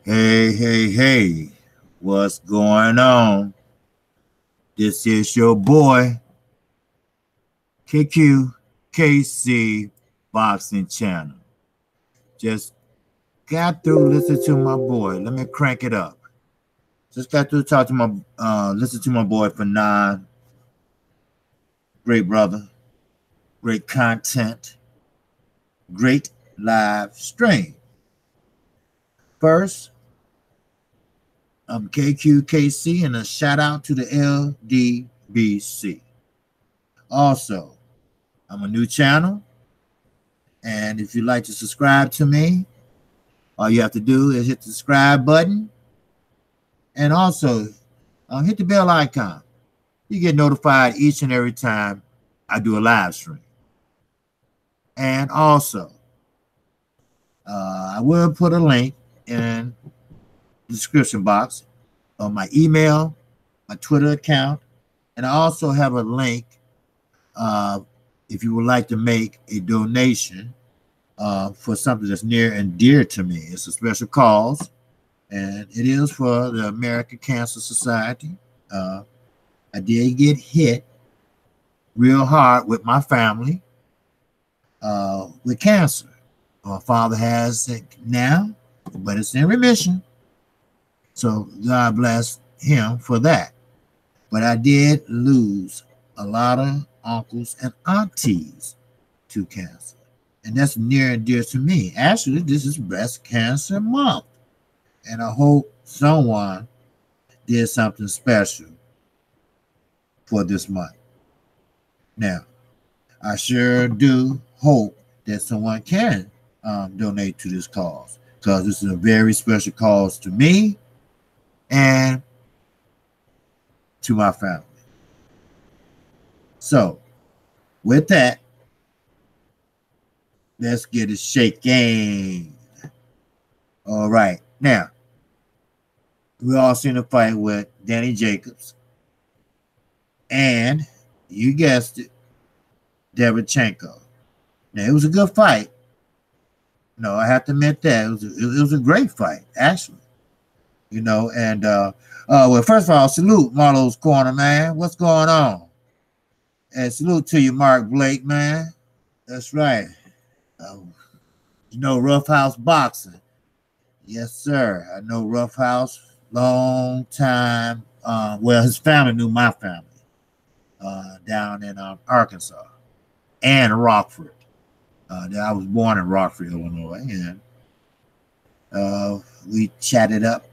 Hey, hey, hey, what's going on? This is your boy, KQKC Boxing Channel. Just got through listening to my boy. Let me crank it up. Just got through talk to listen to my boy for nine. Great brother, great content, great live stream. First, I'm KQKC and a shout out to the LDBC. Also, I'm a new channel. And if you'd like to subscribe to me, all you have to do is hit the subscribe button and also hit the bell icon. You get notified each and every time I do a live stream. And also, I will put a link in the description box on my email, my Twitter account, and I also have a link if you would like to make a donation for something that's near and dear to me. It's a special cause, and it is for the American Cancer Society. I did get hit real hard with my family with cancer. My father has it now, but it's in remission. So God bless him for that. But I did lose a lot of uncles and aunties to cancer. And that's near and dear to me. Actually, this is Breast Cancer Month. And I hope someone did something special for this month. Now, I sure do hope that someone can donate to this cause because this is a very special cause to me and to my family. So, with that, let's get it shaking. All right. Now, we all seen a fight with Danny Jacobs and, you guessed it, Derevchenko. Now, it was a good fight. No, I have to admit that. It was a great fight, actually. And well, first of all, salute Marlo's Corner, man. What's going on? And salute to you, Mark Blake, man. That's right. Rough House Boxing. Yes, sir. I know Rough House. Long time. Well, his family knew my family down in Arkansas and Rockford. I was born in Rockford, Illinois, and we chatted up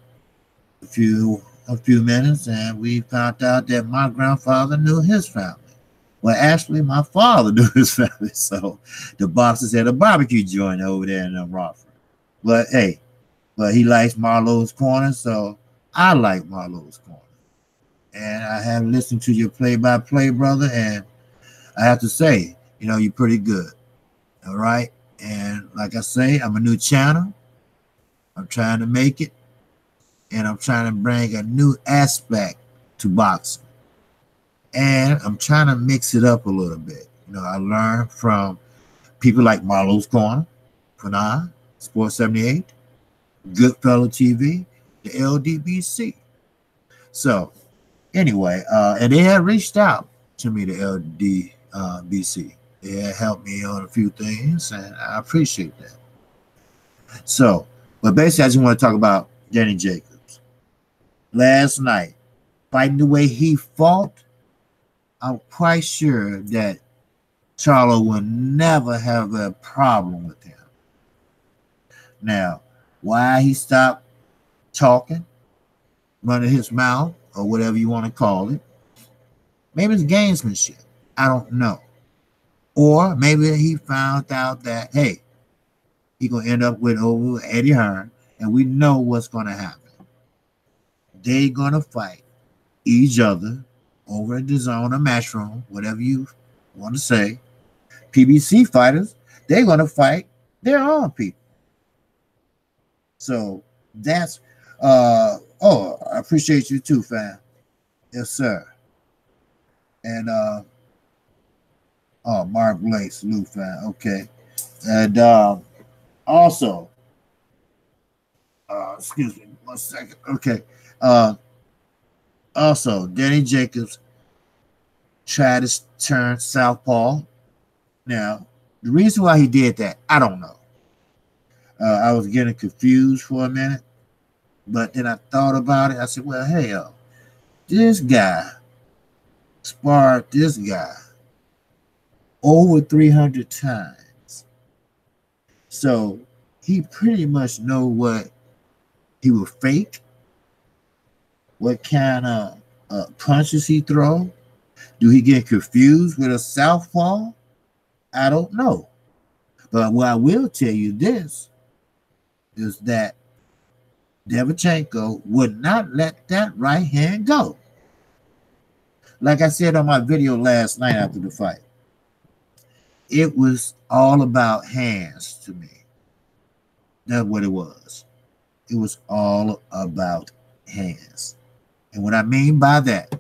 a few minutes, and we found out that my grandfather knew his family. Well, actually, my father knew his family, so the boxers had a barbecue joint over there in Rockford. But hey, he likes Marlo's Corner, so I like Marlo's Corner. And I have listened to your play-by-play, brother, and I have to say, you're pretty good. All right? And like I say, I'm a new channel. I'm trying to make it, and I'm trying to bring a new aspect to boxing. And I'm trying to mix it up a little bit. I learned from people like Marlo's Corner, Panay, Sports 78, Goodfellow TV, the LDBC. So, anyway, and they had reached out to me, the LDBC. They had helped me on a few things, and I appreciate that. So, but basically, I just want to talk about Danny Jacobs. Last night, fighting the way he fought, I'm quite sure that Charlo will never have a problem with him. Now, why he stopped talking, running his mouth, or whatever you want to call it, maybe it's gamesmanship. I don't know. Or maybe he found out that, hey, he's going to end up with over Eddie Hearn, and we know what's going to happen. They're going to fight each other over at the zone or matchroom, whatever you want to say. PBC fighters, they're going to fight their own people. So that's, I appreciate you too, fam. Yes, sir. And, Mark Blake, salute, fam. Okay. And also, excuse me 1 second. Okay. Also, Danny Jacobs tried to turn southpaw. Now, the reason why he did that, I don't know. I was getting confused for a minute, but then I thought about it. I said, well, hell, this guy sparred this guy over 300 times. So he pretty much know what he will fake, what kind of punches he throw. Do he get confused with a southpaw? I don't know. But what I will tell you this is that Derevyanchenko would not let that right hand go. Like I said on my video last night after the fight, it was all about hands to me. That's what it was. It was all about hands. And what I mean by that,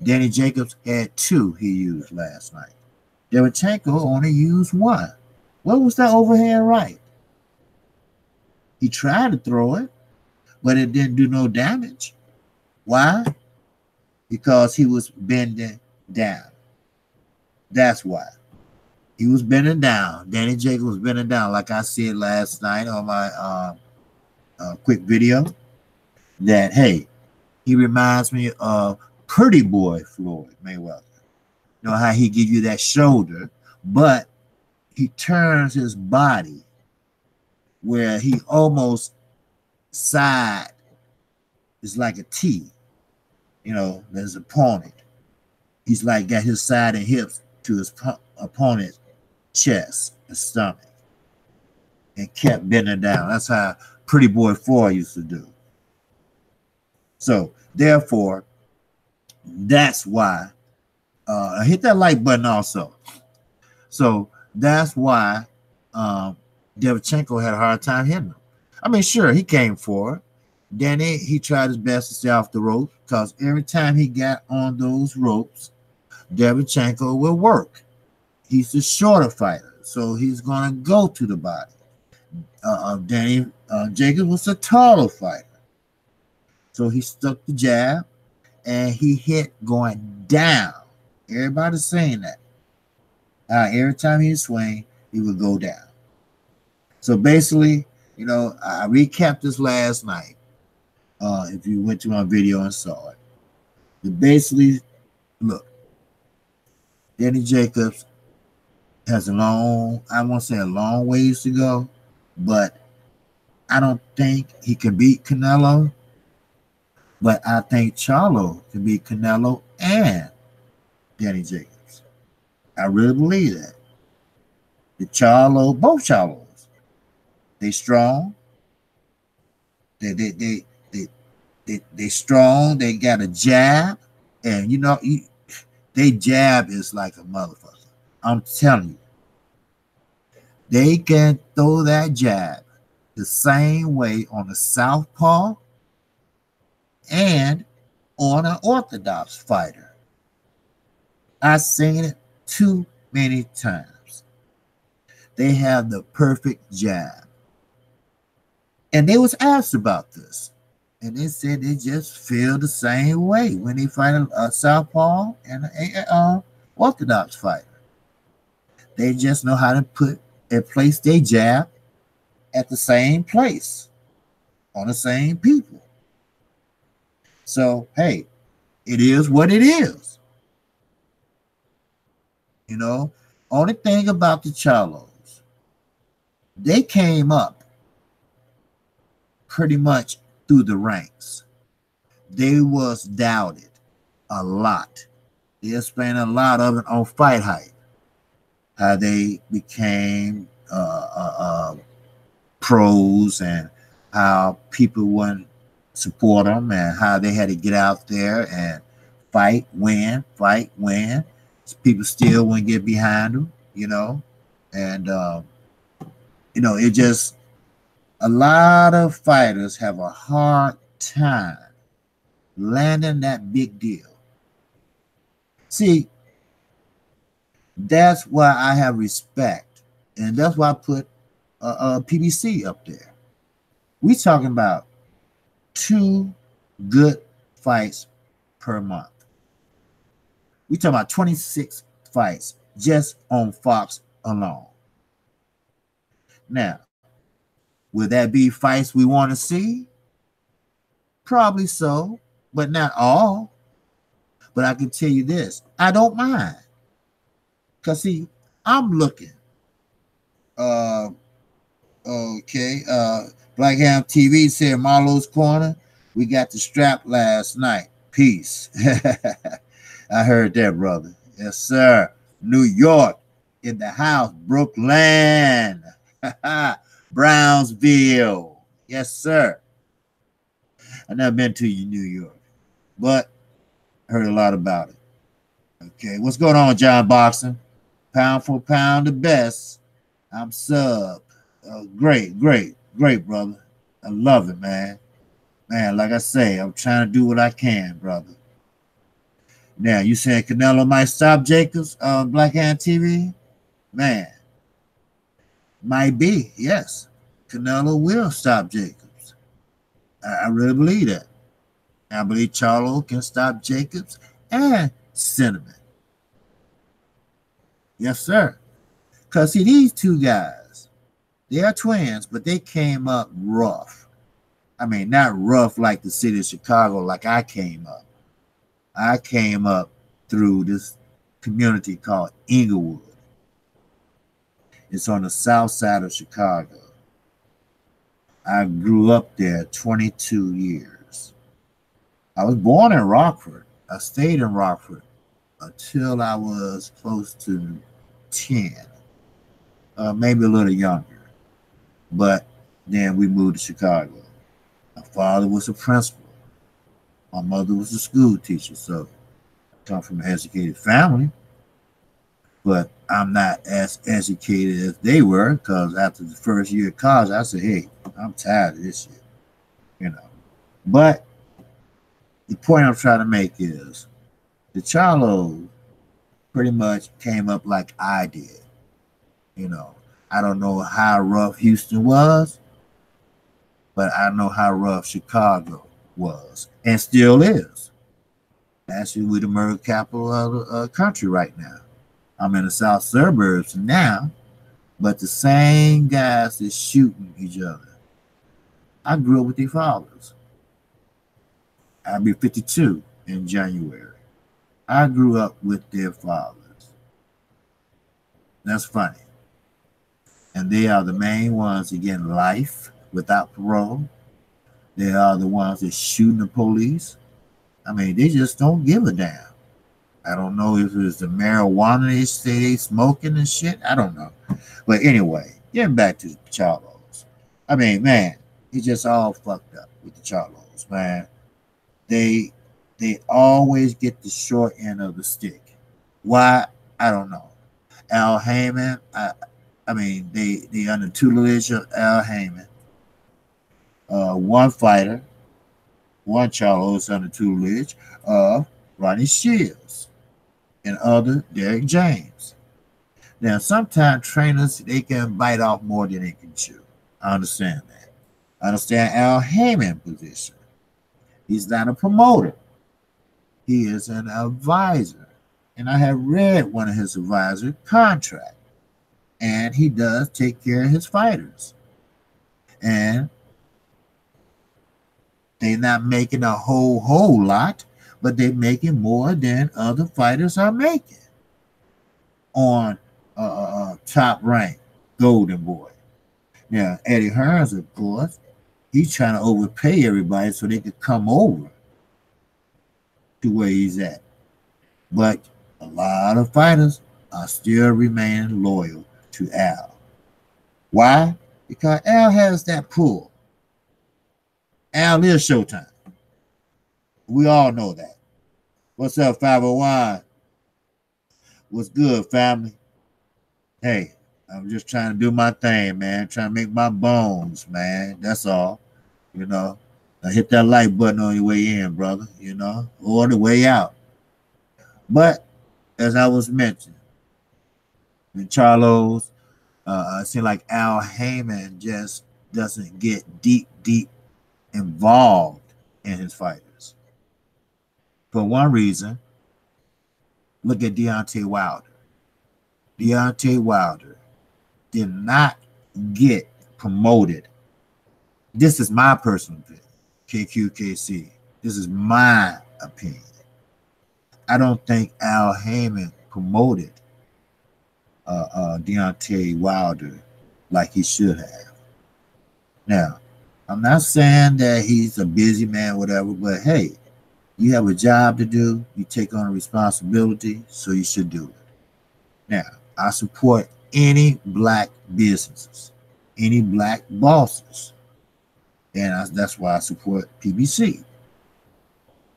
Danny Jacobs had 2 he used last night. Derevyanchenko only used 1. What was that overhand right? He tried to throw it, but it didn't do no damage. Why? Because he was bending down. That's why. He was bending down. Danny Jacobs was bending down, like I said last night on my quick video, that, hey, he reminds me of Pretty Boy Floyd Mayweather. You know how he give you that shoulder, but he turns his body where he almost side is like a T. You know, there's an opponent. He's like got his side and hips to his opponent's chest and stomach and kept bending down. That's how Pretty Boy Floyd used to do. So, therefore, that's why hit that like button also. So, that's why Derevyanchenko had a hard time hitting him. I mean, sure, he came for it. Danny, he tried his best to stay off the ropes because every time he got on those ropes, Derevyanchenko will work. He's the shorter fighter, so he's going to go to the body. Danny Jacobs was a taller fighter. So he stuck the jab, and he hit going down. Everybody's saying that. Every time he swing, he would go down. So basically, you know, I recapped this last night. If you went to my video and saw it. But basically, look, Danny Jacobs has a long, I won't say a long ways to go, but I don't think he can beat Canelo. But I think Charlo can beat Canelo and Danny Jacobs. I really believe that. The Charlo, both Charlos, they strong. They strong. They got a jab, and you know, they jab is like a motherfucker. I'm telling you, they can throw that jab the same way on the southpaw and on an orthodox fighter. I've seen it too many times. They have the perfect jab. And they was asked about this. And they said they just feel the same way when they fight a southpaw and an orthodox fighter. They just know how to put and place their jab at the same place on the same people. So, hey, it is what it is. You know, only thing about the Charlos, they came up pretty much through the ranks. They was doubted a lot. They explained a lot of it on Fight Hype. How they became pros and how people wouldn't support them and how they had to get out there and fight, win. People still wouldn't get behind them, you know. And, you know, it just, a lot of fighters have a hard time landing that big deal. See, that's why I have respect. And that's why I put PBC up there. We talking about 2 good fights per month. We talking about 26 fights just on Fox alone. Now, will that be fights we want to see? Probably so, but not all. But I can tell you this, I don't mind. Because, see, I'm looking. Okay. Black Ham TV said Marlo's Corner. We got the strap last night. Peace. I heard that, brother. Yes, sir. New York in the house. Brooklyn. Brownsville. Yes, sir. I've never been to New York, but heard a lot about it. Okay. What's going on, John Boxing? Pound for pound, the best. I'm sub. Great, brother. I love it, man. Man, like I say, I'm trying to do what I can, brother. Now, you saying Canelo might stop Jacobs on Black Hand TV? Man, might be, yes. Canelo will stop Jacobs. I really believe that. I believe Charlo can stop Jacobs and Cinnamon. Yes, sir. Because, see, these two guys, they are twins, but they came up rough. I mean, not rough like the city of Chicago, like I came up. I came up through this community called Inglewood. It's on the south side of Chicago. I grew up there 22 years. I was born in Rockford. I stayed in Rockford until I was close to 10, maybe a little younger. But then we moved to Chicago. My father was a principal. My mother was a school teacher, so I come from an educated family. But I'm not as educated as they were, because after the first year of college, I said, hey, I'm tired of this shit, you know. But the point I'm trying to make is the Charlo pretty much came up like I did. You know, I don't know how rough Houston was, but I know how rough Chicago was and still is. Actually, we're the murder capital of the country right now. I'm in the south suburbs now, but the same guys that's shooting each other. I grew up with their fathers. I'll be 52 in January. I grew up with their fathers. That's funny. And they are the main ones that get life without parole. They are the ones that shooting the police. I mean, they just don't give a damn. I don't know if it's the marijuana they say they smoking and shit. I don't know. But anyway, getting back to the Charlos. I mean, man, it's just all fucked up with the Charlos, man. They always get the short end of the stick. Why? I don't know. Al Heyman, I mean, they under tutelage of Al Heyman. One fighter, one Charlo is under tutelage of Ronnie Shields and other Derek James. Now, sometimes trainers, they can bite off more than they can chew. I understand that. I understand Al Heyman's position. He's not a promoter. He is an advisor. And I have read one of his advisor contract. And he does take care of his fighters. And they're not making a whole lot, but they're making more than other fighters are making on top rank Golden Boy. Now, Eddie Hearns, of course, he's trying to overpay everybody so they could come over to where he's at. But a lot of fighters are still remaining loyal to Al. Why? Because Al has that pull. Al is Showtime. We all know that. What's up, 501? What's good, family? Hey, I'm just trying to do my thing, man. Trying to make my bones, man. That's all. You know, now hit that like button on your way in, brother, you know, or the way out. But as I was mentioning, the Charlos, it seems like Al Heyman just doesn't get deep involved in his fighters. For one reason, look at Deontay Wilder. Deontay Wilder did not get promoted. This is my personal opinion. KQKC. This is my opinion. I don't think Al Heyman promoted Deontay Wilder like he should have. Now, I'm not saying that he's a busy man, whatever, but hey, you have a job to do, you take on a responsibility, so you should do it. Now, I support any black businesses, any black bosses, and that's why I support PBC.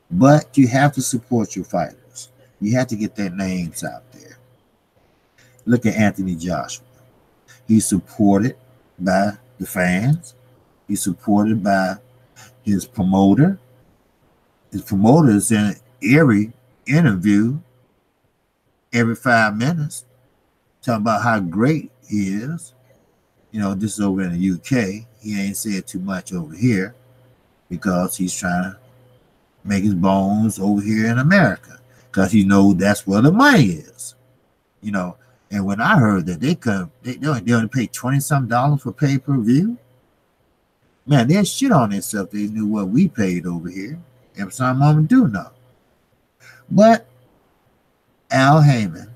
But you have to support your fighters. You have to get their names out there. Look at Anthony Joshua. He's supported by the fans. He's supported by his promoter. His promoter is in every interview, every 5 minutes, talking about how great he is. You know, this is over in the UK. He ain't said too much over here because he's trying to make his bones over here in America because he knows that's where the money is. You know, and when I heard that they only pay $20-something for pay-per-view, man, they'd shit on themselves. They knew what we paid over here. And some of them do know. But Al Heyman,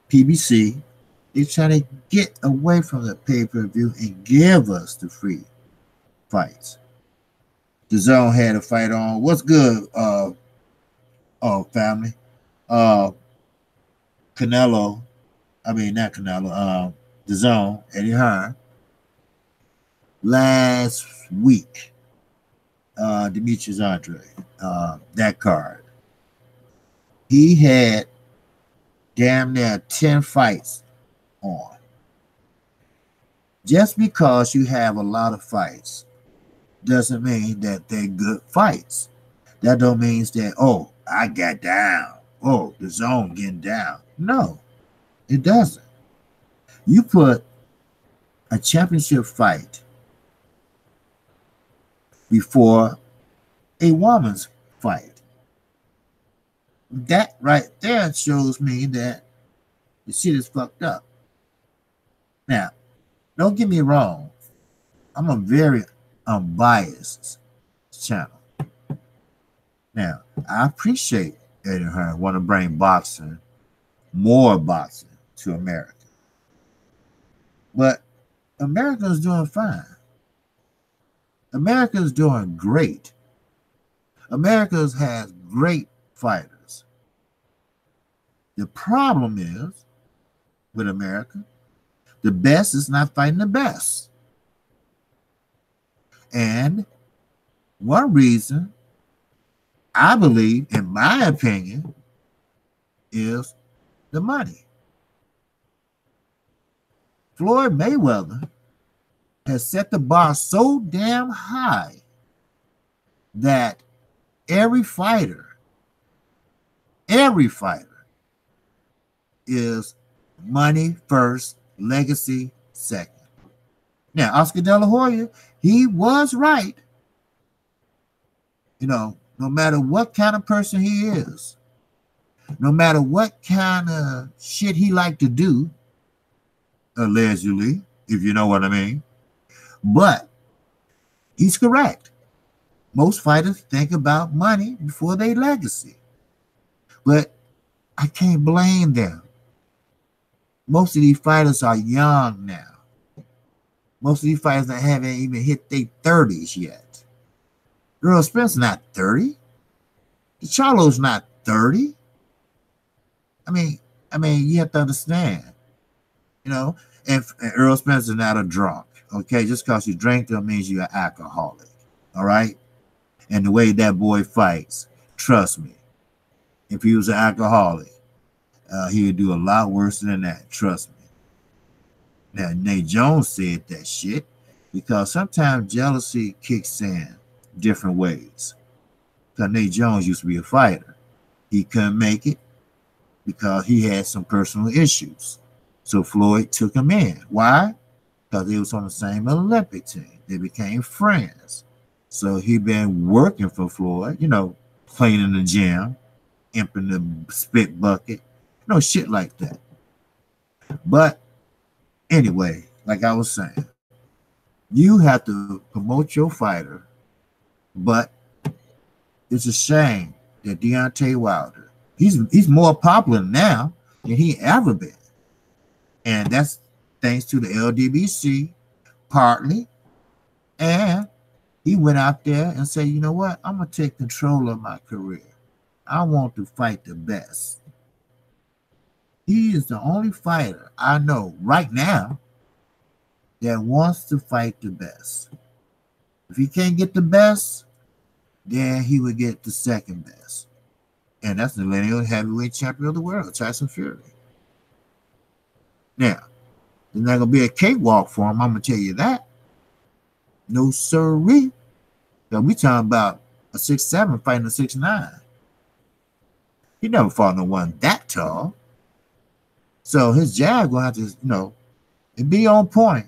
PBC, they're trying to get away from the pay-per-view and give us the free fights. The Zone had a fight on. What's good, family? Canelo, not Canelo, The Zone, Eddie Hearn. Last week, Demetrius Andre, that card. He had damn near 10 fights on. Just because you have a lot of fights doesn't mean that they're good fights. That don't mean that, oh, I got down. Oh, The Zone getting down. No, it doesn't. You put a championship fight before a woman's fight. That right there shows me that the shit is fucked up. Now, don't get me wrong. I'm a very unbiased channel. Now, I appreciate Eddie Hearn want to bring boxing, more boxing to America. But America's doing fine. America's doing great. America has great fighters. The problem is, with America, the best is not fighting the best. And one reason, I believe, in my opinion, is the money. Floyd Mayweather has set the bar so damn high that every fighter is money first, legacy second. Now, Oscar De La Hoya, he was right. You know, no matter what kind of person he is, no matter what kind of shit he like to do, allegedly, if you know what I mean, but he's correct. Most fighters think about money before their legacy. But I can't blame them. Most of these fighters are young now. Most of these fighters that haven't even hit their 30s yet. Earl Spencer's not 30. Charlo's not 30. I mean, you have to understand. You know, if Earl Spencer's not a drunk, okay? Just because you drink don't mean you're an alcoholic, all right? And the way that boy fights, trust me, if he was an alcoholic, he would do a lot worse than that, trust me. Now, Nate Jones said that shit because sometimes jealousy kicks in different ways. Because Nate Jones used to be a fighter. He couldn't make it because he had some personal issues. So Floyd took him in. Why? Because they was on the same Olympic team. They became friends. So he been working for Floyd, cleaning the gym, emptying the spit bucket, shit like that. But anyway, like I was saying, you have to promote your fighter, but it's a shame that Deontay Wilder, he's more popular now than he ever been. And that's thanks to the LDBC, partly. And he went out there and said, you know what? I'm going to take control of my career. I want to fight the best. He is the only fighter I know right now that wants to fight the best. If he can't get the best, then he would get the second best. And that's the lineal heavyweight champion of the world, Tyson Fury. Now, there's not going to be a cakewalk for him, I'm going to tell you that. No sirree. Now, we talking about a 6'7" fighting a 6'9". He never fought no one that tall. So his jab going to have to, it be on point.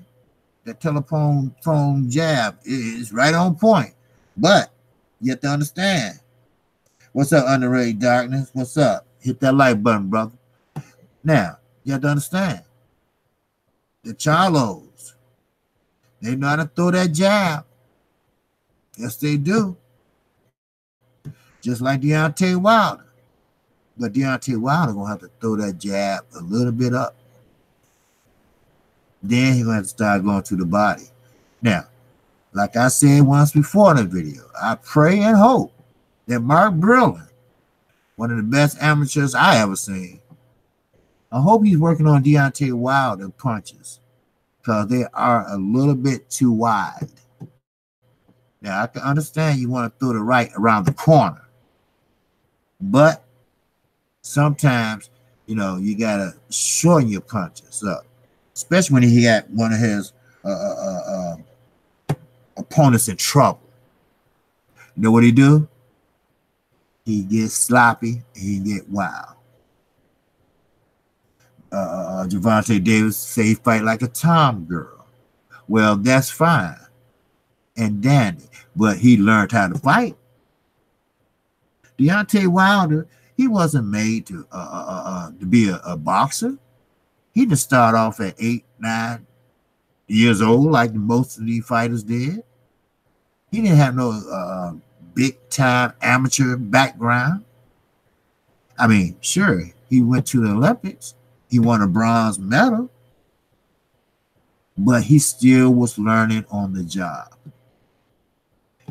That telephone jab is right on point. But you have to understand. What's up, underrated darkness? What's up? Hit that like button, brother. Now, you have to understand. The Charlos, they know how to throw that jab. Yes, they do. Just like Deontay Wilder. But Deontay Wilder going to have to throw that jab a little bit up. Then he's going to have to start going to the body. Now, like I said once before in the video, I pray and hope that Mark Brillin, one of the best amateurs I ever seen, I hope he's working on Deontay Wilder punches because they are a little bit too wide. Now, I can understand you want to throw the right around the corner, but sometimes, you got to shorten your punches up, especially when he got one of his opponents in trouble. You know what he do? He gets sloppy and he get wild. Gervonta Davis say he fight like a tom girl. Well, that's fine and dandy, but he learned how to fight. Deontay Wilder, he wasn't made to be a boxer. He didn't start off at 8, 9 years old like most of these fighters did. He didn't have no big-time amateur background. I mean, sure, he went to the Olympics. He won a bronze medal, but he still was learning on the job.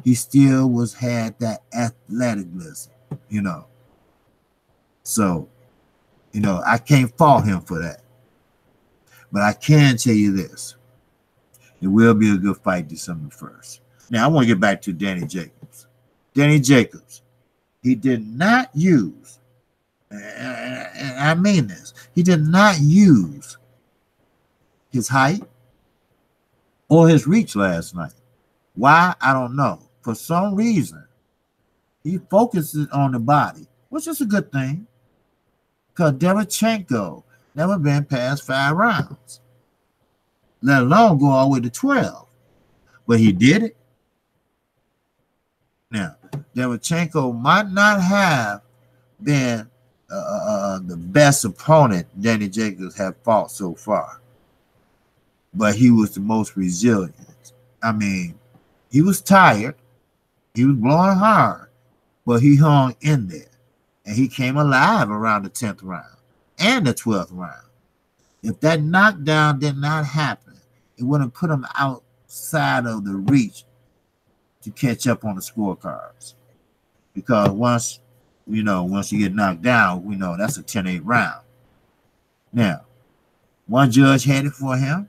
He still had that athleticism, So, I can't fault him for that. But I can tell you this. It will be a good fight December 1st. Now, I want to get back to Danny Jacobs. Danny Jacobs, he did not use, and I mean this, he did not use his height or his reach last night. Why? I don't know. For some reason, he focuses on the body, which is a good thing, because Derevchenko never been past 5 rounds, let alone go all the way to 12. But he did it. Now, Derevchenko might not have been the best opponent Danny Jacobs have fought so far, but he was the most resilient. I mean, he was tired. He was blowing hard, but he hung in there, and he came alive around the 10th round and the 12th round. If that knockdown did not happen, it wouldn't put him outside of the reach to catch up on the scorecards. Because once you get knocked down, we know that's a 10-8 round. Now, one judge had it for him,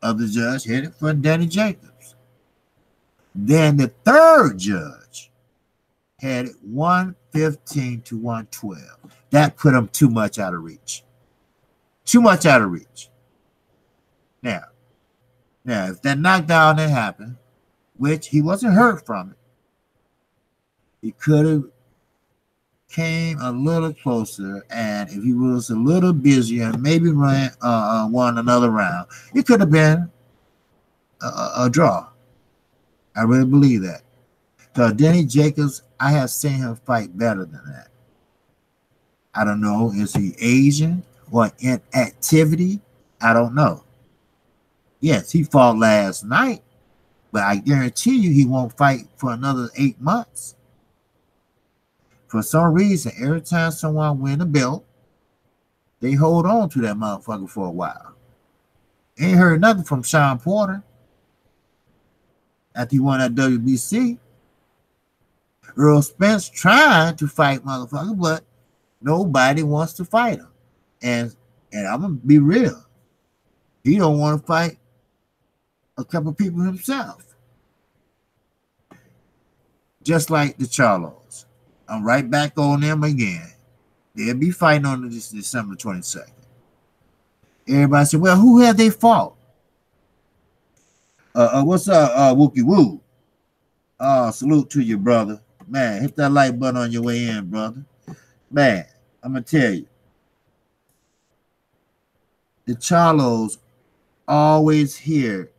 other judge had it for Danny Jacobs. Then the third judge had it 115 to 112. That put him too much out of reach. Too much out of reach. Now, if that knockdown had happened, which he wasn't hurt from it, he could have came a little closer, and if he was a little busier and maybe won another round, it could have been a draw. I really believe that. Because Danny Jacobs, I have seen him fight better than that. I don't know. Is he Asian or inactivity? I don't know. Yes, he fought last night, but I guarantee you he won't fight for another 8 months. For some reason, every time someone win a belt, they hold on to that motherfucker for a while. Ain't heard nothing from Sean Porter after he won that WBC. Earl Spence trying to fight motherfucker, but nobody wants to fight him. And I'm gonna be real. He don't want to fight a couple people himself. Just like the Charlos. I'm right back on them again. They'll be fighting on this December 22nd. Everybody said, well, who have they fought? What's up, Wookie Woo? Salute to you, brother. Man, hit that like button on your way in, brother. Man, I'm going to tell you. The Charlos always hear,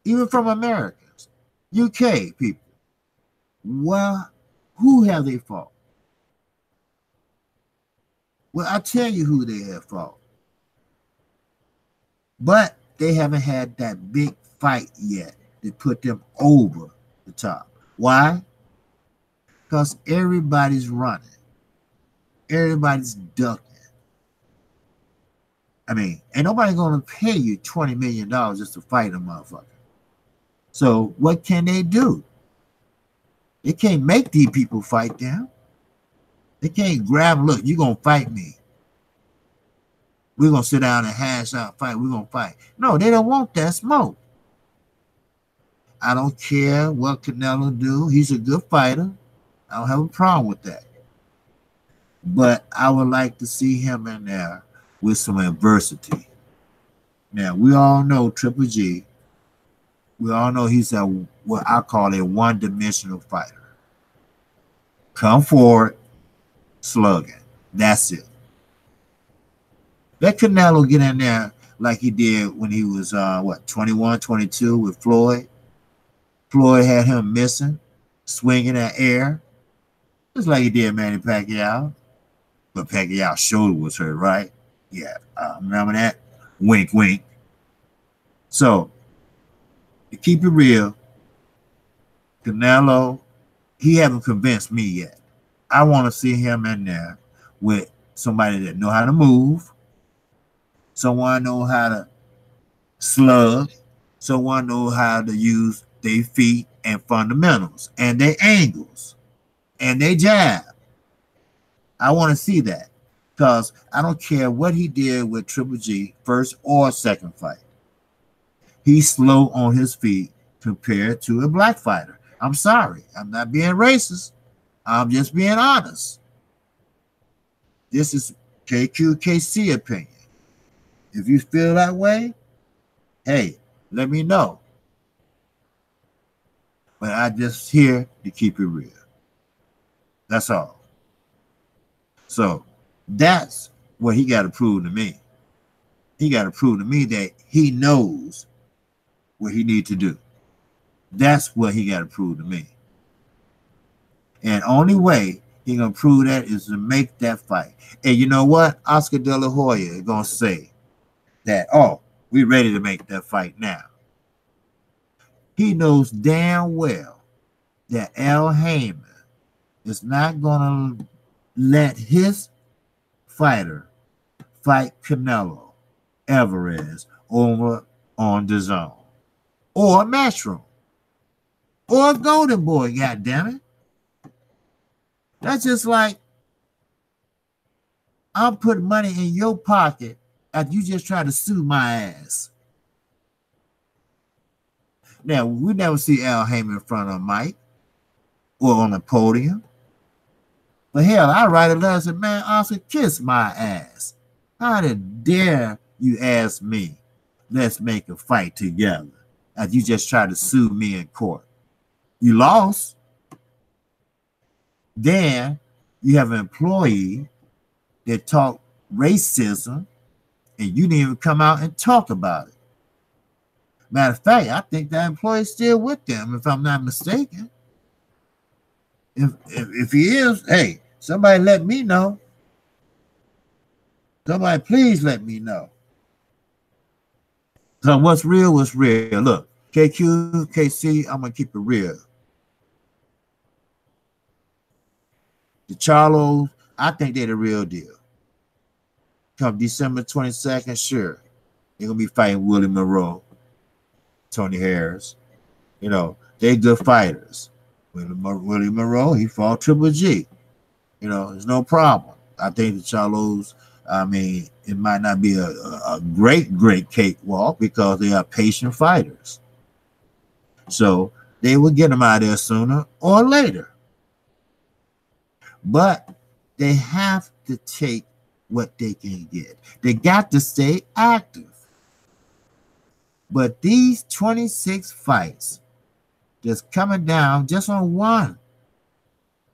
even from Americans, UK people, well, who have they fought? Well, I'll tell you who they have fought. But they haven't had that big fight yet that put them over the top. Why? Because everybody's running. Everybody's ducking. I mean, ain't nobody going to pay you $20 million just to fight a motherfucker. So what can they do? They can't make these people fight them. They can't grab, look, you're going to fight me. We're going to sit down and hash out fight. We're going to fight. No, they don't want that smoke. I don't care what Canelo do. He's a good fighter. I don't have a problem with that. But I would like to see him in there with some adversity. Now, we all know Triple G. We all know he's what I call a one-dimensional fighter. Come forward, slugging. That's it. Let Canelo get in there like he did when he was, 21, 22 with Floyd. Floyd had him missing, swinging that air, just like he did Manny Pacquiao. But Pacquiao's shoulder was hurt, right? Yeah, remember that? Wink, wink. So, to keep it real, Canelo, he haven't convinced me yet. I want to see him in there with somebody that know how to move, someone know how to slug, someone know how to use their feet and fundamentals and their angles and their jab. I want to see that because I don't care what he did with Triple G, first or second fight. He's slow on his feet compared to a black fighter. I'm sorry. I'm not being racist. I'm just being honest. This is KQKC opinion. If you feel that way, hey, let me know. But I just here to keep it real. That's all. So that's what he got to prove to me. He got to prove to me that he knows what he need to do. That's what he got to prove to me. And only way he gonna prove that is to make that fight. And you know what? Oscar De La Hoya is gonna say that, oh, we ready to make that fight now. He knows damn well that Al Heyman is not gonna let his fighter fight Canelo Alvarez over on the zone. Or Matchroom. Or Golden Boy, goddammit. That's just like I'm putting money in your pocket after you just try to sue my ass. Now, we never see Al Heyman in front of Mike or on the podium. But hell, I write a letter and say, man, Oscar, kiss my ass. How dare you ask me, let's make a fight together after you just try to sue me in court? You lost. Then you have an employee that talk racism and you didn't even come out and talk about it. Matter of fact, I think that employee's still with them, if I'm not mistaken. If he is, hey, somebody let me know. Somebody please let me know. So what's real was real. Look, KQKC, I'm gonna keep it real. The Charlos, I think they're the real deal. Come December 22nd, sure, they're gonna be fighting Willie Monroe, Tony Harris. You know, they good fighters. Willie Monroe, he fought Triple G. You know, there's no problem. I think the Charlos, I mean, it might not be a great cakewalk because they are patient fighters. So they will get them out of there sooner or later. But they have to take what they can get. They got to stay active. But these 26 fights just coming down just on one.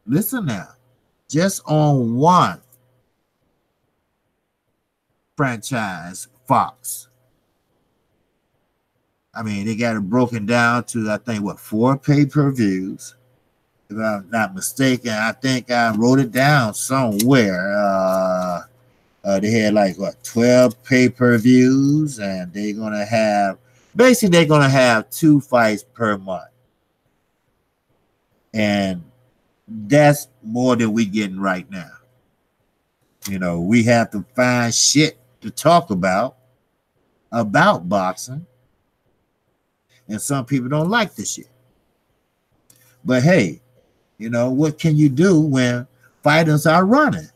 Listen now, just on one franchise, Fox. I mean, they got it broken down to, I think, what, 4 pay-per-views. If I'm not mistaken, I think I wrote it down somewhere. They had like, what, 12 pay-per-views, and they're going to have, basically, they're going to have 2 fights per month. And that's more than we getting right now. You know, we have to find shit to talk about boxing. And some people don't like this shit. But hey, you know, what can you do when fighters are running?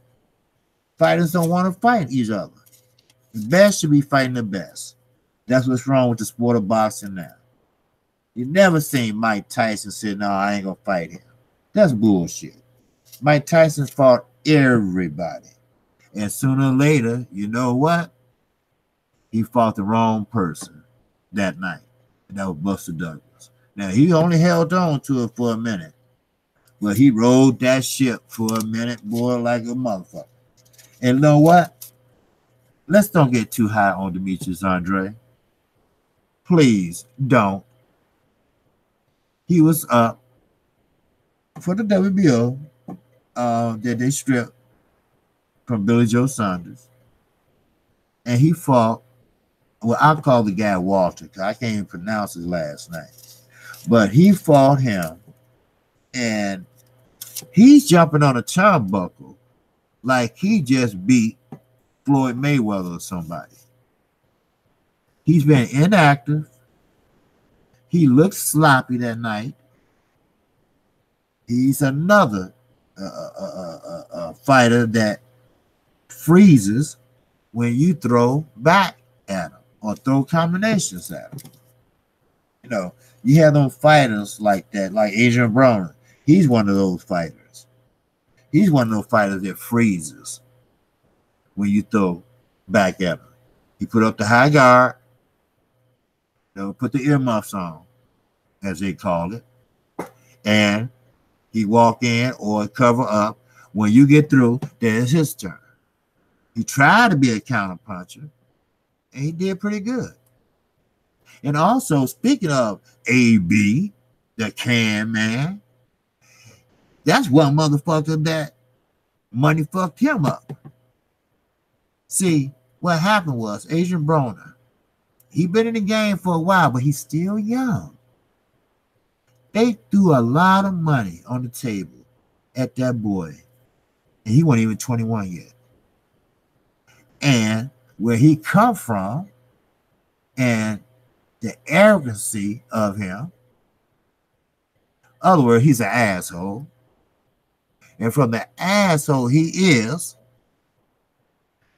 Fighters don't want to fight each other. The best should be fighting the best. That's what's wrong with the sport of boxing now. You never seen Mike Tyson say, no, I ain't going to fight him. That's bullshit. Mike Tyson fought everybody. And sooner or later, you know what? He fought the wrong person that night. And that was Buster Douglas. Now, he only held on to it for a minute. But he rode that ship for a minute, boy, like a motherfucker. And you know what? Let's don't get too high on Demetrius Andre. Please don't. He was up for the WBO that they stripped from Billy Joe Saunders. And he fought, well, I'll call the guy Walter, because I can't even pronounce his last name. But he fought him, and he's jumping on a turnbuckle like he just beat Floyd Mayweather or somebody. He's been inactive. He looked sloppy that night. He's another fighter that freezes when you throw back at him or throw combinations at him. You know, you have those fighters like that, like Adrian Broner. He's one of those fighters. He's one of those fighters that freezes when you throw back at him. He put up the high guard. They'll put the earmuffs on, as they call it. And he walk in or cover up. When you get through, then it's his turn. He tried to be a counterpuncher, and he did pretty good. And also, speaking of AB, the can man, that's one motherfucker that money fucked him up. See, what happened was Adrian Broner, he been in the game for a while, but he's still young. They threw a lot of money on the table at that boy, and he wasn't even 21 yet. And where he come from, and the arrogancy of him, in other words, he's an asshole. And from the asshole he is,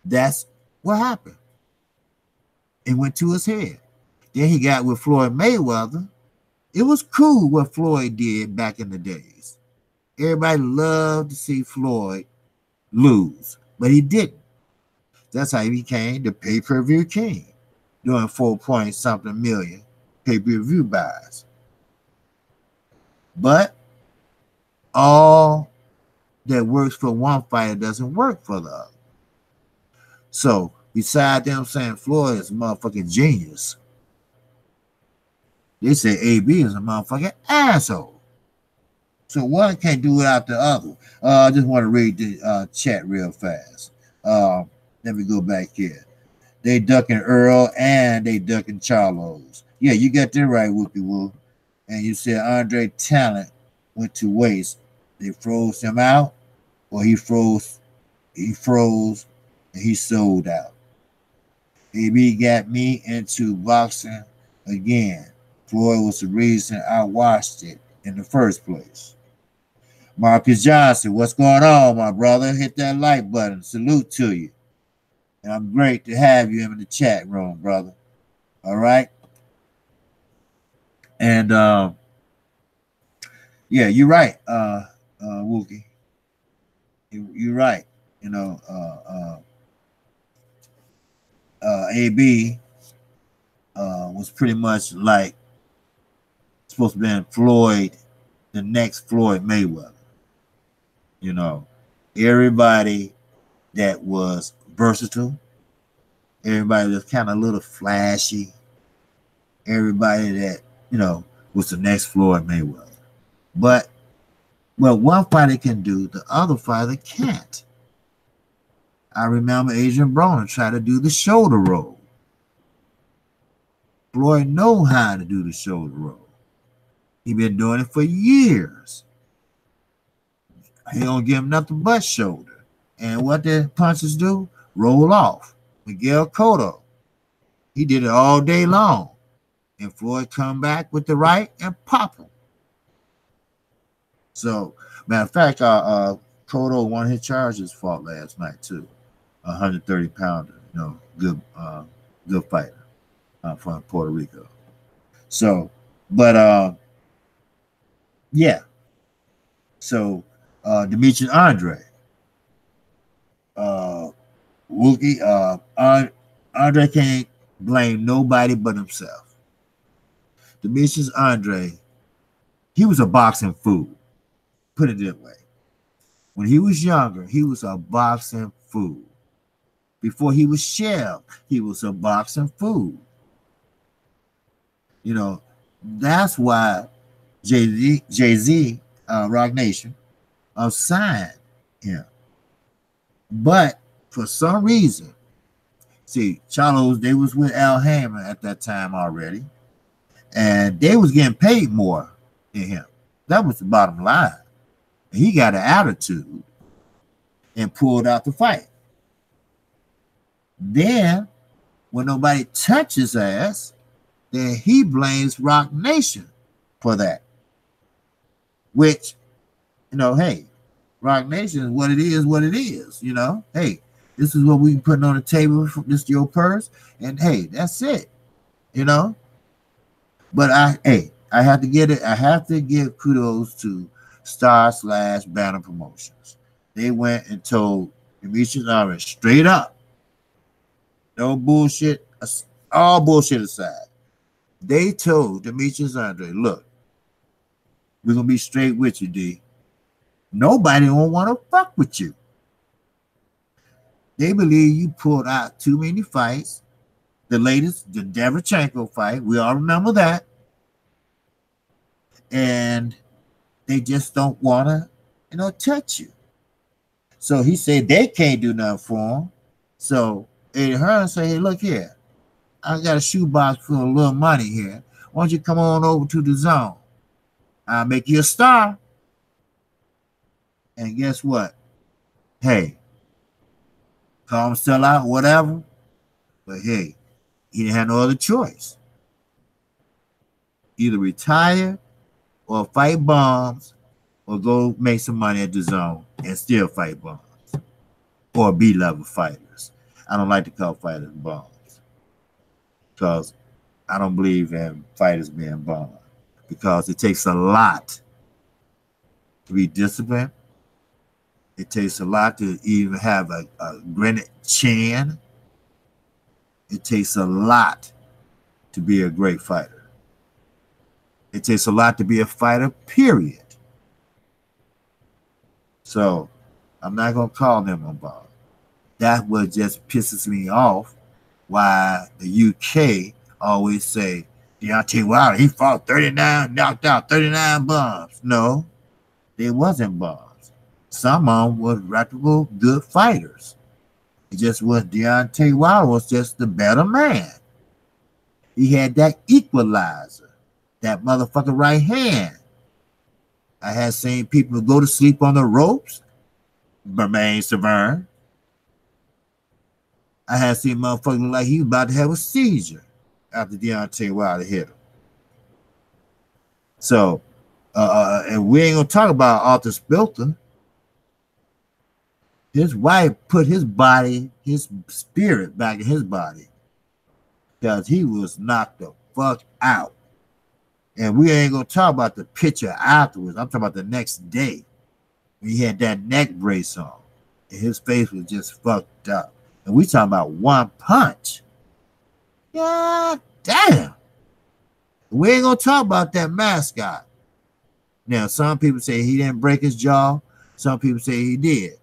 that's what happened. It went to his head. Then he got with Floyd Mayweather. It was cool what Floyd did back in the days. Everybody loved to see Floyd lose, but he didn't. That's how he became the pay-per-view king, doing 4-point-something million pay-per-view buys. But all that works for one fighter doesn't work for the other. So, besides them saying Floyd is a motherfucking genius, They say AB is a motherfucking asshole. So one can't do without the other. I just want to read the chat real fast. Let me go back here. They ducking Earl and they ducking Charlos. Yeah, you got that right, Wookie Woo. And you said Andre talent went to waste. They froze him out, or he froze, and he sold out. AB got me into boxing again. Floyd was the reason I watched it in the first place. Marcus Johnson, what's going on, my brother? Hit that like button. Salute to you. And I'm great to have you in the chat room, brother. All right. And yeah, you're right, Wookie. You're right. You know, AB was pretty much like supposed to be Floyd, the next Floyd Mayweather. You know, everybody that was versatile, everybody that's kind of a little flashy, everybody that, you know, was the next Floyd Mayweather. But what one fighter can do, the other fighter can't. I remember Adrian Broner tried to do the shoulder roll. Floyd know how to do the shoulder roll. He been doing it for years. He don't give him nothing but shoulder. And what the punches do? Roll off. Miguel Cotto, he did it all day long. And Floyd come back with the right and pop him. So, matter of fact, Cotto won his charges fought last night too. 130 pounder, you know, good fighter from Puerto Rico. So, but yeah. So Demetrius Andre, Wookie, Andre can't blame nobody but himself. Demetrius Andre, he was a boxing fool. Put it that way. When he was younger, he was a boxing fool. Before he was shelved, he was a boxing fool. You know, that's why Jay-Z, Rock Nation, signed him. But for some reason, see, Charlos, they was with Al Hammond at that time already, and they was getting paid more than him. That was the bottom line. He got an attitude and pulled out the fight. Then, when nobody touches his ass, then he blames Rock Nation for that. Which, you know, hey, Rock Nation is what it is, you know. Hey, this is what we putting on the table, this is your purse, and hey, that's it, you know. But I have to get it. I have to give kudos to Star/Banner Promotions. They went and told Demetrius Andre straight up, no bullshit, all bullshit aside. They told Demetrius Andre, look, we're gonna be straight with you, D. Nobody won't want to fuck with you. They believe you pulled out too many fights. The latest, the Derevchenko fight, we all remember that. And they just don't want to, you know, touch you. So he said they can't do nothing for him. So Eddie Hearn said, hey, look here. I got a shoebox full of little money here. Why don't you come on over to the zone? I'll make you a star. And guess what? Hey, call him sell out, whatever. But hey, he didn't have no other choice. Either retire or fight bombs or go make some money at the zone and still fight bombs or B-level fighters. I don't like to call fighters bombs because I don't believe in fighters being bombed because it takes a lot to be disciplined. It takes a lot to even have a granite chin. It takes a lot to be a great fighter. It takes a lot to be a fighter, period. So I'm not going to call them a bomb. That what just pisses me off why the UK always say, Deontay Wilder, he fought 39, knocked out 39 bombs. No, they wasn't bombs. Some of them were reputable, good fighters. It just was Deontay Wilder was just the better man. He had that equalizer, that motherfucking right hand. I had seen people go to sleep on the ropes, Bermain Severn. I had seen motherfuckers look like he was about to have a seizure after Deontay Wilder hit him. So, and we ain't gonna talk about Arthur Spilter. His wife put his body, his spirit back in his body because he was knocked the fuck out. And we ain't gonna talk about the picture afterwards. I'm talking about the next day when he had that neck brace on and his face was just fucked up. And we talking about one punch. God damn. We ain't gonna talk about that mascot. Now, some people say he didn't break his jaw. Some people say he did.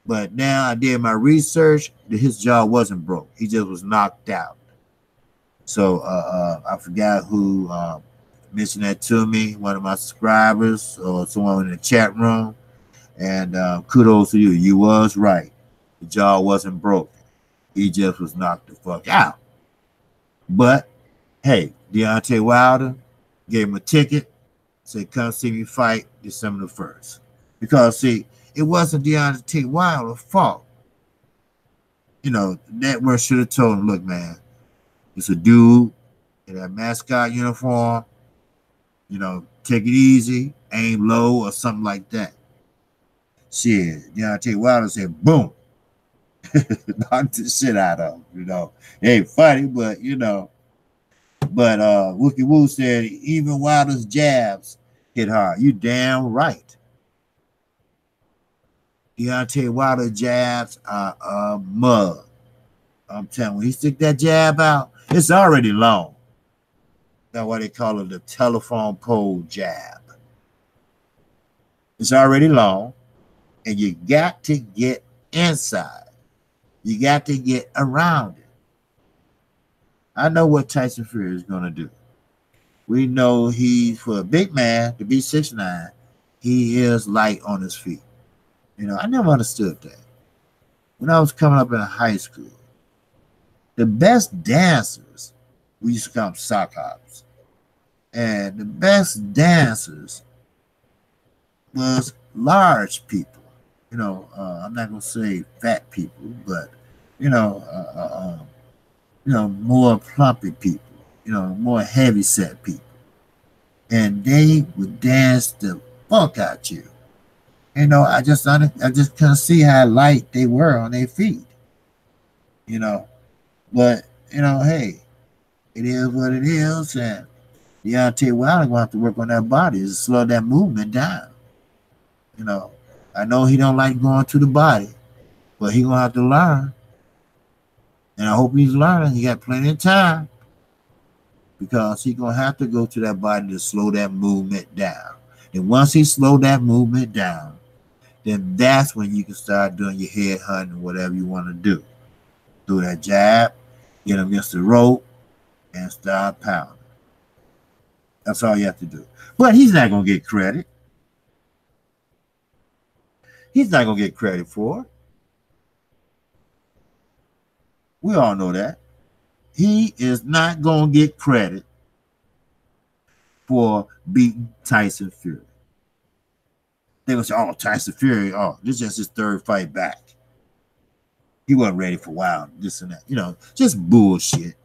But now I did my research. His jaw wasn't broke. He just was knocked out. So I forgot who mentioned that to me. One of my subscribers or someone in the chat room. And kudos to you. You was right. The jaw wasn't broken. He just was knocked the fuck out. But, hey, Deontay Wilder gave him a ticket. Said, come see me fight December the 1st. Because, see, it wasn't Deontay Wilder's fault. You know, network should have told him, look, man, it's a dude in that mascot uniform. You know, take it easy, aim low or something like that. Shit, Deontay Wilder said, boom. Knocked the shit out of him, you know. It ain't funny, but, you know. But Wookie Woo said, even Wilder's jabs hit hard. You damn right. Deontay Wilder jabs are a mug. I'm telling you, when he stick that jab out, it's already long. That's why they call it the telephone pole jab. It's already long, and you got to get inside. You got to get around it. I know what Tyson Fury is going to do. We know he's, for a big man to be 6'9", he is light on his feet. You know, I never understood that. When I was coming up in high school, the best dancers, we used to call them sock hops. And the best dancers was large people. You know, I'm not going to say fat people, but, you know, more plumpy people, you know, more heavy set people. And they would dance the fuck out you. You know, I just couldn't see how light they were on their feet. You know, but, you know, hey, it is what it is. And Deontay Wilder going to have to work on that body to slow that movement down. You know, I know he don't like going to the body, but he going to have to learn. And I hope he's learning. He got plenty of time because he's going to have to go to that body to slow that movement down. And once he slow that movement down, then that's when you can start doing your head hunting, whatever you want to do. Do that jab, get him against the rope, and start pounding. That's all you have to do. But he's not going to get credit. He's not going to get credit for it. We all know that. He is not going to get credit for beating Tyson Fury. They would say, oh, Tyson Fury, oh, this is just his third fight back. He wasn't ready for Wilder, this and that. You know, just bullshit. You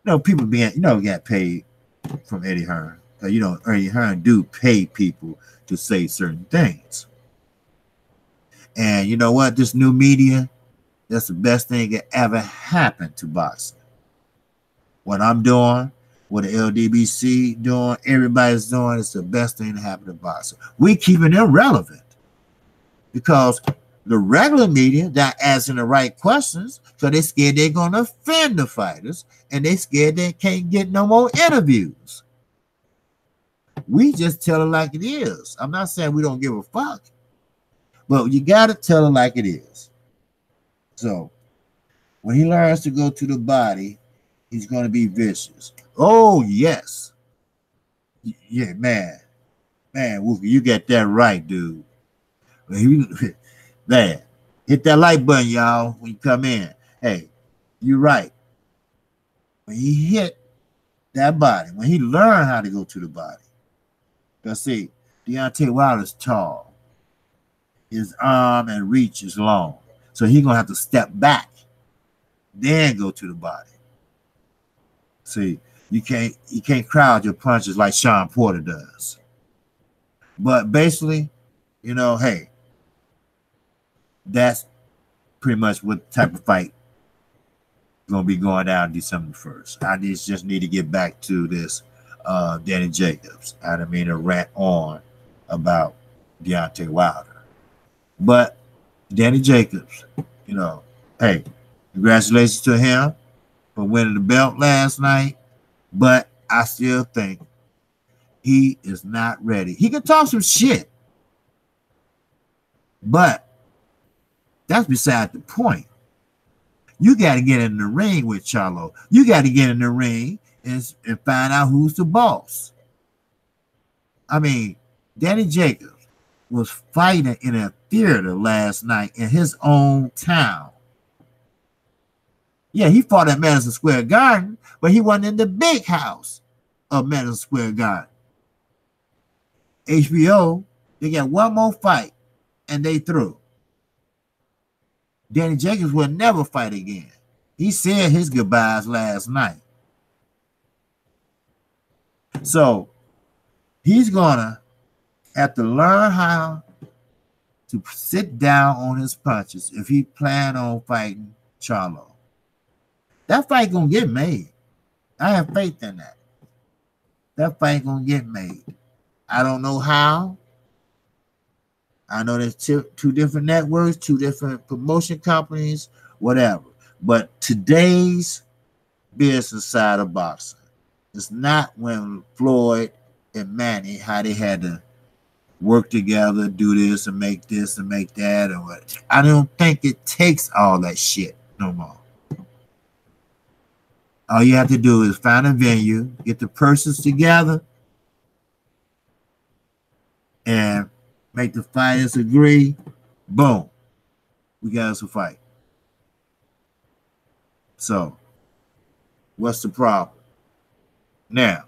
know, people being, you know, got paid from Eddie Hearn. You know, Eddie Hearn do pay people to say certain things. And you know what? This new media, that's the best thing that ever happened to boxing. What I'm doing, what the LDBC doing, everybody's doing, it's the best thing that happened to boxing. We keeping them relevant because the regular media not asking the right questions because they're scared they're going to offend the fighters and they scared they can't get no more interviews. We just tell it like it is. I'm not saying we don't give a fuck, but you got to tell it like it is. So when he learns to go to the body, he's going to be vicious. Oh, yes. Yeah, man. Man, Wookie, you get that right, dude. Man, hit that like button, y'all, when you come in. Hey, you're right. When he hit that body, when he learned how to go to the body, let's see, Deontay Wilder's tall. His arm and reach is long. So he's gonna have to step back, then go to the body. See, you can't crowd your punches like Sean Porter does. But basically, hey, that's pretty much what type of fight gonna be going down December 1st. I just need to get back to this Danny Jacobs. I didn't mean to rant on about Deontay Wilder. But Danny Jacobs, hey, congratulations to him for winning the belt last night. But I still think he is not ready. He can talk some shit, but that's beside the point. You got to get in the ring with Charlo. You got to get in the ring and find out who's the boss. I mean, Danny Jacobs was fighting in a theater last night in his own town. Yeah, he fought at Madison Square Garden, but he wasn't in the big house of Madison Square Garden. HBO, they got one more fight, and they through. Danny Jacobs will never fight again. He said his goodbyes last night. So he's gonna have to learn how to sit down on his punches if he plan on fighting Charlo. That fight gonna get made. I have faith in that. That fight gonna get made. I don't know how. I know there's two different networks, two different promotion companies, whatever. But today's business side of boxing is not when Floyd and Manny, how they had to work together, do this and make that, or what. I don't think it takes all that shit no more. All you have to do is find a venue, get the persons together, and make the fighters agree. Boom. We got us a fight. So, what's the problem? Now,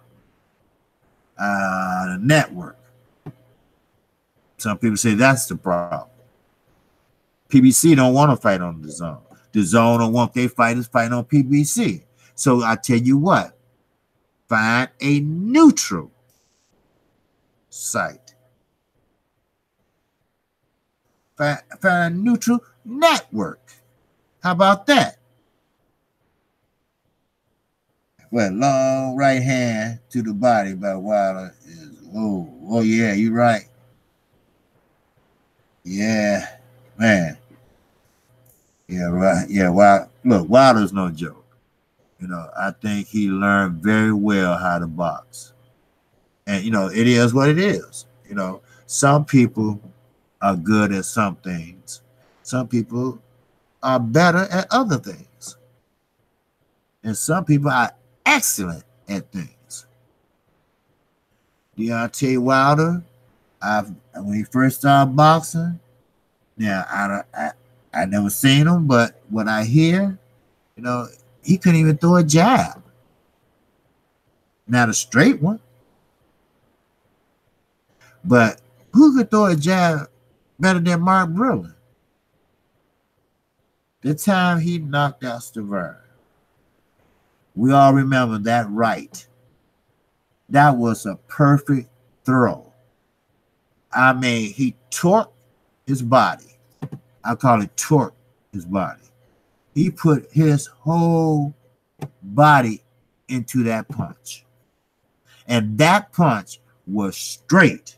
the network. Some people say that's the problem. PBC don't want to fight on the zone. The zone don't want their fighters fighting on PBC. So I tell you what, find a neutral site. Find a neutral network. How about that? Well, long right hand to the body by Wilder is, oh yeah, you're right. Yeah, man. Yeah, right. Yeah, look, Wilder's no joke. I think he learned very well how to box. And, it is what it is. Some people are good at some things. Some people are better at other things. And some people are excellent at things. Deontay Wilder, when he first started boxing, now I never seen him, but what I hear, he couldn't even throw a jab. Not a straight one. But who could throw a jab better than Mark Brillin? The time he knocked out Stavern. We all remember that right. That was a perfect throw. I mean, he torqued his body. I call it torque his body. He put his whole body into that punch. And that punch was straight.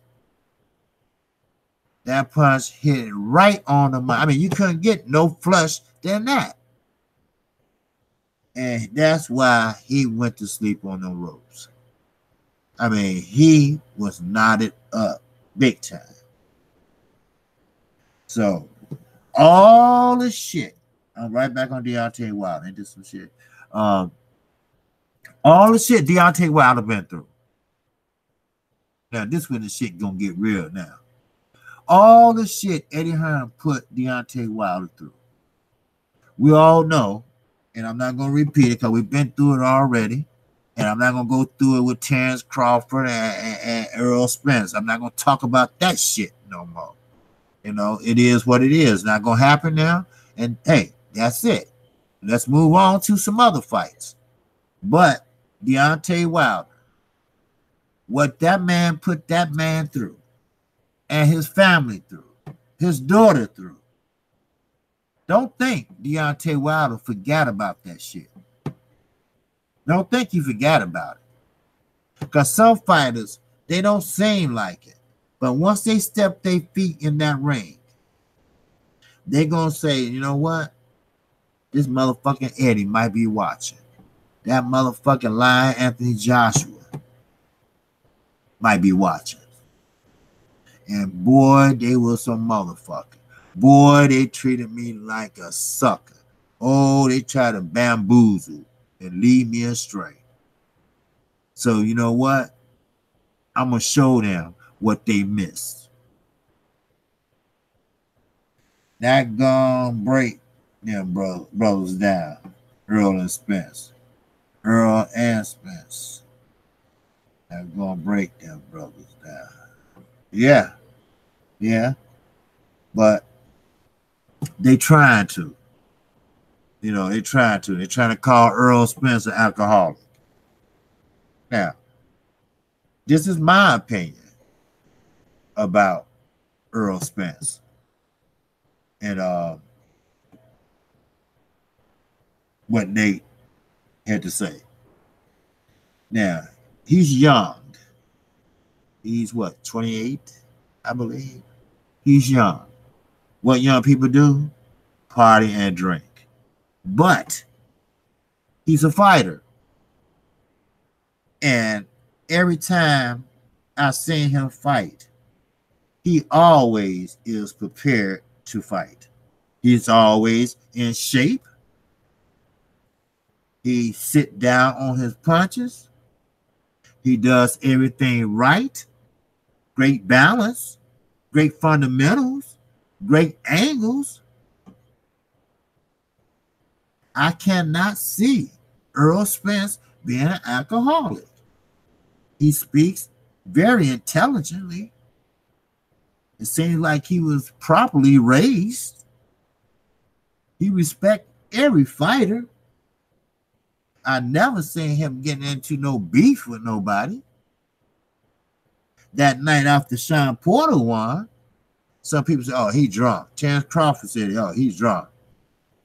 That punch hit it right on the mind. I mean, you couldn't get no flush than that. And that's why he went to sleep on the ropes. I mean, he was knotted up big time. So, all the shit, I'm right back on Deontay Wilder. Into some shit. All the shit Deontay Wilder been through. Now, this when the shit gonna get real now. All the shit Eddie Hearn put Deontay Wilder through. We all know, and I'm not gonna repeat it because we've been through it already. And I'm not gonna go through it with Terrence Crawford and Earl Spence. I'm not gonna talk about that shit no more. You know, it is what it is. Not gonna happen now. And hey, that's it. Let's move on to some other fights. But Deontay Wilder, what that man put that man through, and his family through, his daughter through. Don't think Deontay Wilder forgot about that shit. Don't think he forgot about it. Because some fighters, they don't seem like it. But once they step their feet in that ring, they're going to say, you know what? This motherfucking Eddie might be watching. That motherfucking lion Anthony Joshua might be watching. And boy, they was some motherfucker. Boy, they treated me like a sucker. Oh, they tried to bamboozle and lead me astray. So you know what? I'm going to show them what they missed. That gonna break them brothers down. Earl and Spence. Earl and Spence. That's gonna break them brothers down. Yeah. Yeah. But they trying to. You know, they trying to. They're trying to call Earl Spence an alcoholic. Now, this is my opinion about Earl Spence. And what Nate had to say. Now, he's young. He's what, 28, I believe? He's young. What young people do? Party and drink. But he's a fighter. And every time I seen him fight, he always is prepared to fight. He's always in shape. He sit down on his punches. He does everything right. Great balance, great fundamentals, great angles. I cannot see Earl Spence being an alcoholic. He speaks very intelligently. It seems like he was properly raised. He respects every fighter. I never seen him getting into no beef with nobody. That night after Sean Porter won, some people say, oh, he's drunk. Terrence Crawford said, oh, he's drunk.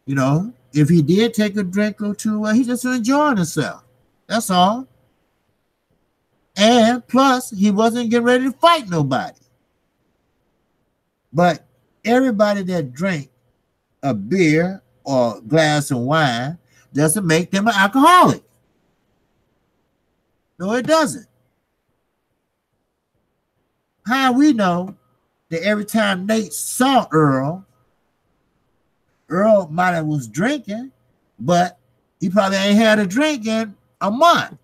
You know, if he did take a drink or two, he just enjoying himself. That's all. And plus, he wasn't getting ready to fight nobody. But everybody that drink a beer or a glass of wine doesn't make them an alcoholic. No, it doesn't. How we know that every time Nate saw Earl might have was drinking, but he probably ain't had a drink in a month.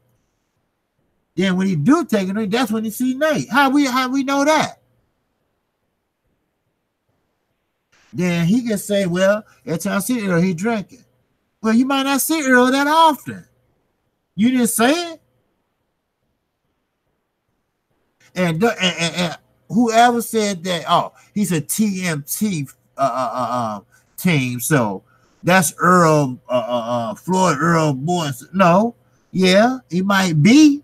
Then when he do take a drink, that's when he see Nate. How we know that? Then he can say, well, every time I see Earl, he drinking. Well, you might not see Earl that often. You didn't say it. And whoever said that, oh, he's a TMT team, so that's Earl, Floyd Earl Boyce. No, yeah, he might be.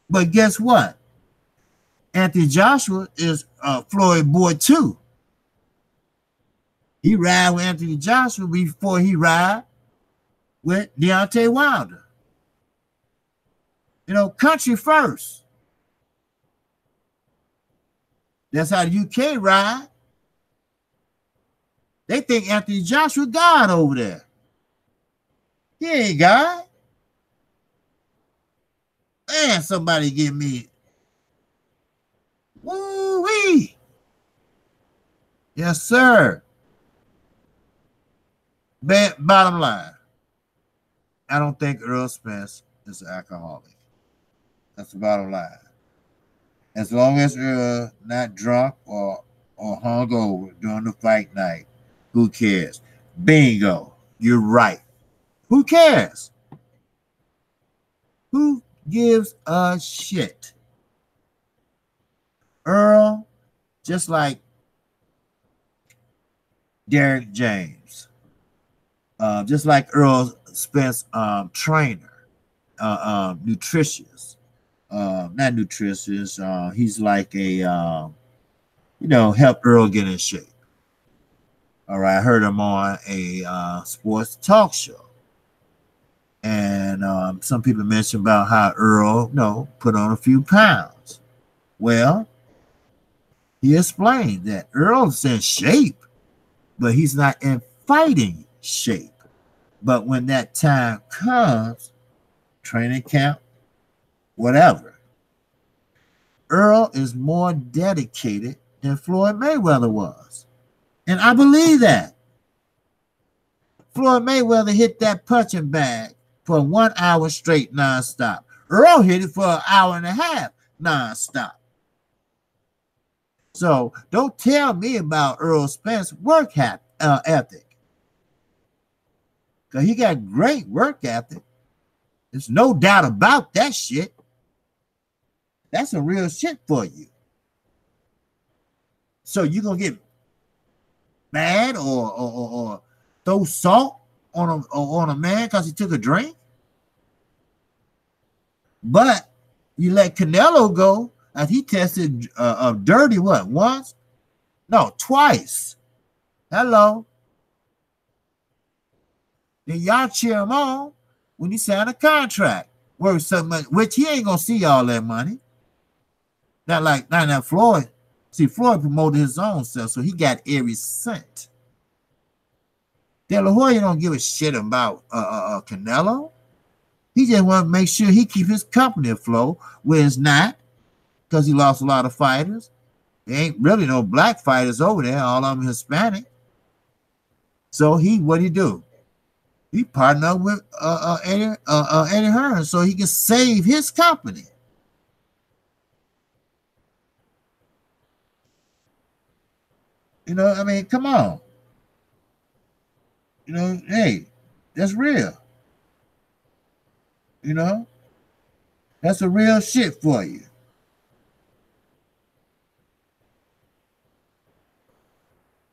But guess what? Anthony Joshua is Floyd boy too. He ride with Anthony Joshua before he ride with Deontay Wilder. You know, country first. That's how the UK ride. They think Anthony Joshua God over there. He ain't God. Man, somebody give me woo-wee. Yes, sir. Bottom line. I don't think Earl Spence is an alcoholic. That's the bottom line. As long as Earl not drunk or hungover during the fight night, who cares? Bingo. You're right. Who cares? Who gives a shit? Earl, just like Derek James, just like Earl Spence, trainer, nutritious, not nutritious. He's like a, help Earl get in shape. All right, I heard him on a sports talk show. And some people mentioned about how Earl, put on a few pounds. Well, he explained that Earl's in shape, but he's not in fighting shape. But when that time comes, training camp, whatever, Earl is more dedicated than Floyd Mayweather was. And I believe that. Floyd Mayweather hit that punching bag for 1 hour straight nonstop. Earl hit it for an hour and a half nonstop. So don't tell me about Earl Spence's work ethic. Because he got great work ethic. There's no doubt about that shit. That's a real shit for you. So you're going to get mad or throw salt on a man because he took a drink? But you let Canelo go, and he tested dirty what? Once? No, twice. Hello. Then y'all cheer him on when he signed a contract worth so much, which he ain't gonna see all that money. Not that Floyd. See, Floyd promoted his own self, so he got every cent. De La Hoya don't give a shit about Canelo. He just want to make sure he keep his company afloat, where it's not, because he lost a lot of fighters. There ain't really no black fighters over there. All of them Hispanic. So what do he do? He partnered up with Eddie Hearn so he can save his company. I mean, come on. Hey, that's real. That's a real shit for you.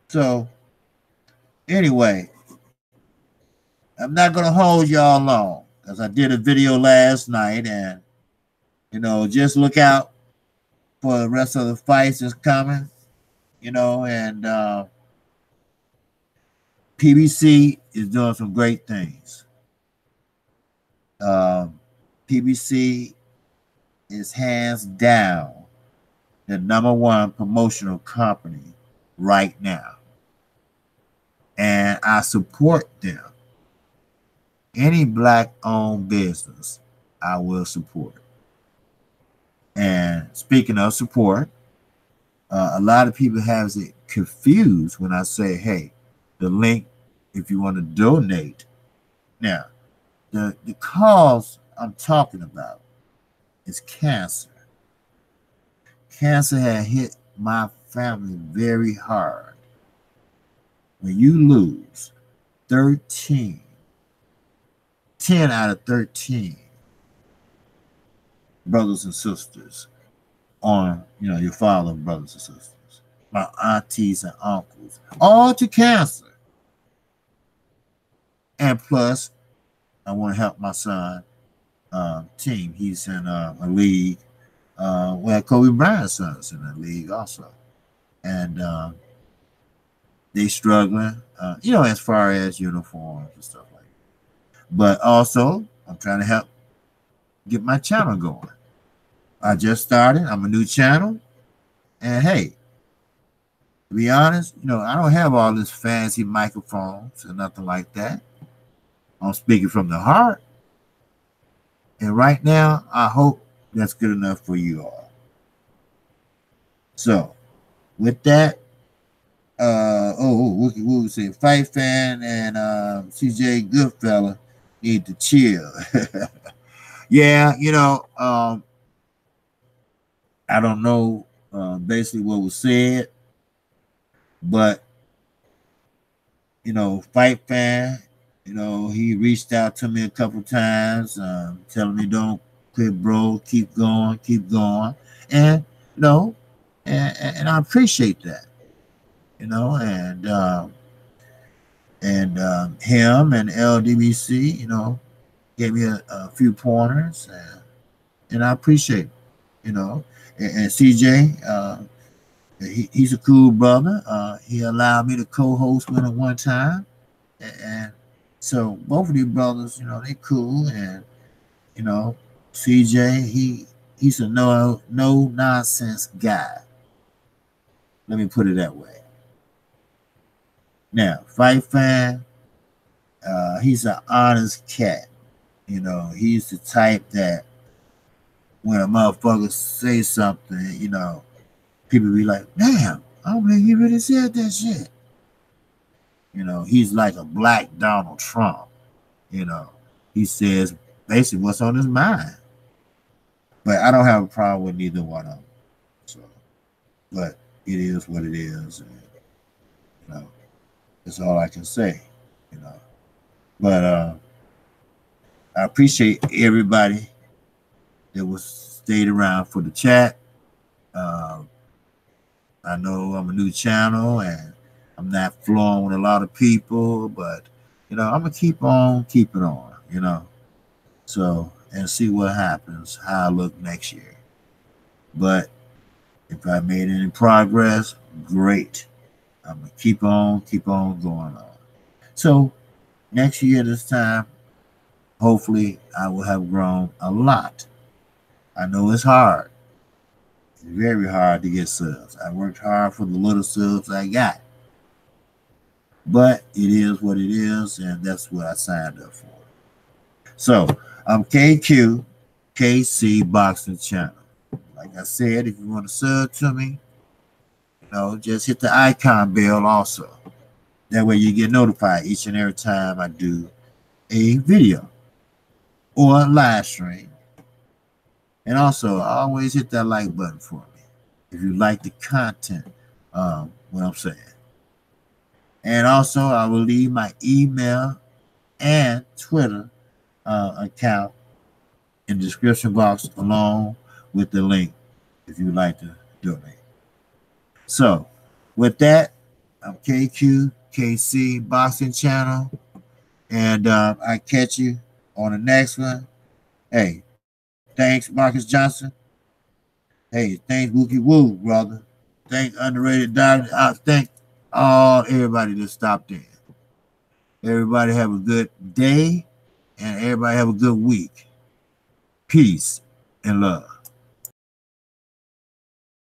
So, anyway, I'm not going to hold y'all long because I did a video last night and, just look out for the rest of the fights that's coming, and PBC is doing some great things. PBC is hands down the #1 promotional company right now. And I support them. Any black-owned business, I will support. And speaking of support, a lot of people have it confused when I say, hey, the link, if you want to donate. Now, the cause I'm talking about is cancer. Cancer had hit my family very hard. When you lose 10 out of 13 brothers and sisters on, your father brothers and sisters, my aunties and uncles, all to cancer. And plus, I want to help my son team. He's in a league where Kobe Bryant's son is in the league also. And they struggling, as far as uniforms and stuff like that. But also, I'm trying to help get my channel going. I just started. I'm a new channel. And hey, to be honest, I don't have all this fancy microphones and nothing like that. I'm speaking from the heart. And right now, I hope that's good enough for you all. So, with that, what we say, Fight Fan and CJ Goodfella Need to chill. Yeah, I don't know basically what was said, but Fight Fan, he reached out to me a couple times, telling me don't quit, bro, keep going, and you know, and I appreciate that, and him and LDBC, gave me a few pointers, and I appreciate it, and CJ. He's a cool brother. He allowed me to co-host with him one time, and so both of these brothers, they cool, and you know, CJ, he's a no nonsense guy. Let me put it that way. Now, Fight Fan, he's an honest cat. He's the type that when a motherfucker say something, people be like, "Damn, I don't believe he really said that shit." He's like a black Donald Trump. He says basically what's on his mind. But I don't have a problem with neither one of them. So, but it is what it is. And, that's all I can say. But I appreciate everybody that was stayed around for the chat. I know I'm a new channel and I'm not flowing with a lot of people, but I'm gonna keep on keeping on. So and see what happens, how I look next year. But if I made any progress, great. I'm gonna keep on going on. So next year this time, hopefully I will have grown a lot. I know it's hard. It's very hard to get subs. I worked hard for the little subs I got. But it is what it is, and that's what I signed up for. So I'm KQKC Boxing Channel. Like I said, if you want to sub to me, just hit the icon bell also. That way you get notified each and every time I do a video or a live stream. And also, always hit that like button for me if you like the content, what I'm saying. And also, I will leave my email and Twitter account in the description box along with the link if you'd like to donate. So, with that, I'm KQKC Boxing Channel, and I catch you on the next one. Hey, thanks, Marcus Johnson. Hey, thanks, Wookie Woo, brother. Thanks, Underrated Doctor. I thank everybody that stopped in. Everybody have a good day, and everybody have a good week. Peace and love.